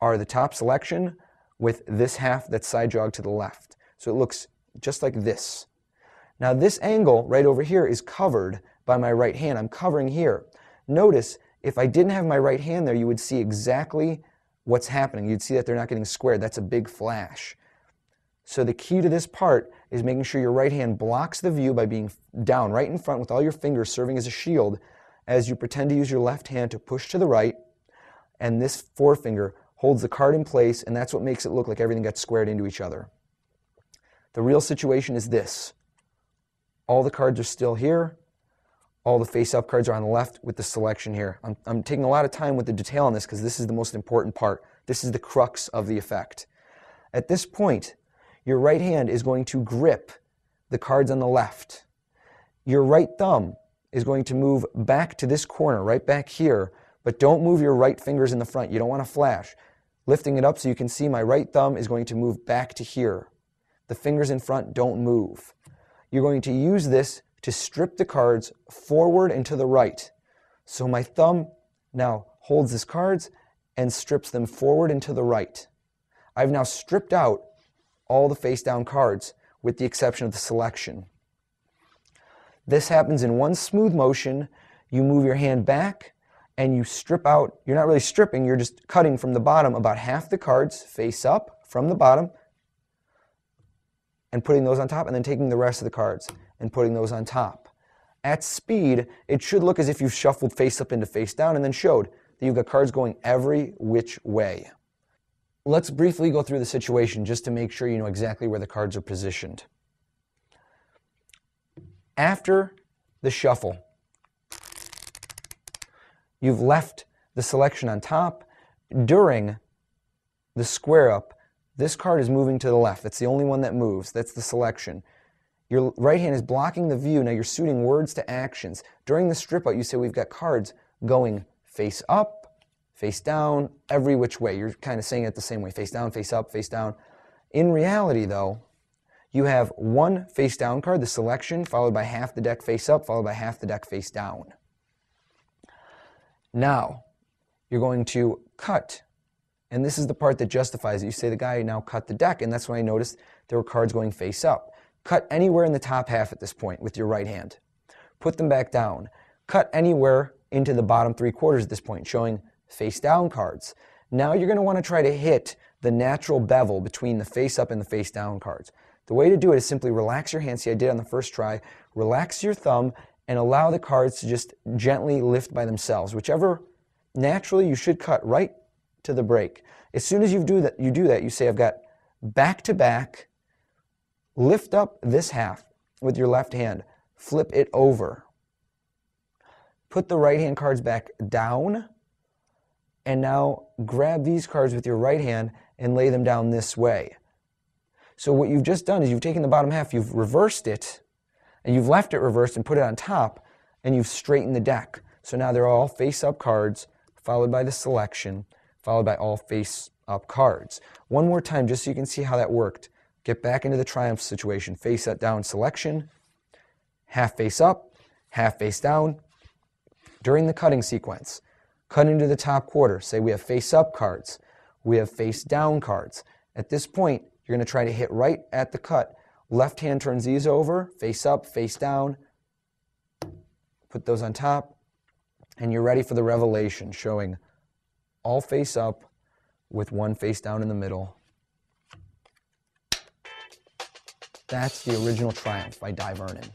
are the top selection with this half that's side jog to the left. So it looks just like this. Now this angle right over here is covered by my right hand. I'm covering here. Notice if I didn't have my right hand there, you would see exactly what's happening. You'd see that they're not getting squared. That's a big flash. So the key to this part is making sure your right hand blocks the view by being down right in front with all your fingers serving as a shield as you pretend to use your left hand to push to the right, and this forefinger holds the card in place, and that's what makes it look like everything got squared into each other. The real situation is this. All the cards are still here. All the face-up cards are on the left with the selection here. I'm taking a lot of time with the detail on this because this is the most important part. This is the crux of the effect. At this point, your right hand is going to grip the cards on the left. Your right thumb is going to move back to this corner, right back here, but don't move your right fingers in the front. You don't want to flash. Lifting it up so you can see my right thumb is going to move back to here. The fingers in front don't move. You're going to use this to strip the cards forward and to the right. So my thumb now holds these cards and strips them forward and to the right. I've now stripped out all the face down cards with the exception of the selection. This happens in one smooth motion. You move your hand back and you strip out. You're not really stripping, you're just cutting from the bottom about half the cards face up from the bottom and putting those on top, and then taking the rest of the cards and putting those on top. At speed, it should look as if you've shuffled face up into face down and then showed that you've got cards going every which way. Let's briefly go through the situation just to make sure you know exactly where the cards are positioned. After the shuffle, you've left the selection on top. During the square up, this card is moving to the left. That's the only one that moves. That's the selection. Your right hand is blocking the view. Now you're suiting words to actions. During the strip out, you say we've got cards going face up, face down, every which way. You're kind of saying it the same way. Face down, face up, face down. In reality, though, you have one face down card, the selection, followed by half the deck face up, followed by half the deck face down. Now, you're going to cut. And this is the part that justifies it. You say the guy now cut the deck, and that's when I noticed there were cards going face up. Cut anywhere in the top half at this point with your right hand. Put them back down. Cut anywhere into the bottom 3/4 at this point, showing face down cards. Now you're going to want to try to hit the natural bevel between the face up and the face down cards. The way to do it is simply relax your hand. See, I did on the first try. Relax your thumb and allow the cards to just gently lift by themselves. Whichever, naturally, you should cut right to the break. As soon as you do that, you say, I've got back to back, lift up this half with your left hand, flip it over. Put the right hand cards back down, and now grab these cards with your right hand and lay them down this way. So what you've just done is you've taken the bottom half, you've reversed it, and you've left it reversed and put it on top, and you've straightened the deck. So now they're all face-up cards, followed by the selection, followed by all face-up cards. One more time, just so you can see how that worked. Get back into the triumph situation. Face-down selection, half face-up, half face-down. During the cutting sequence, cut into the top quarter. Say we have face-up cards. We have face-down cards. At this point, you're going to try to hit right at the cut. Left hand turns these over, face up, face down. Put those on top, and you're ready for the revelation, showing all face up with one face down in the middle. That's the original Triumph by Dai Vernon.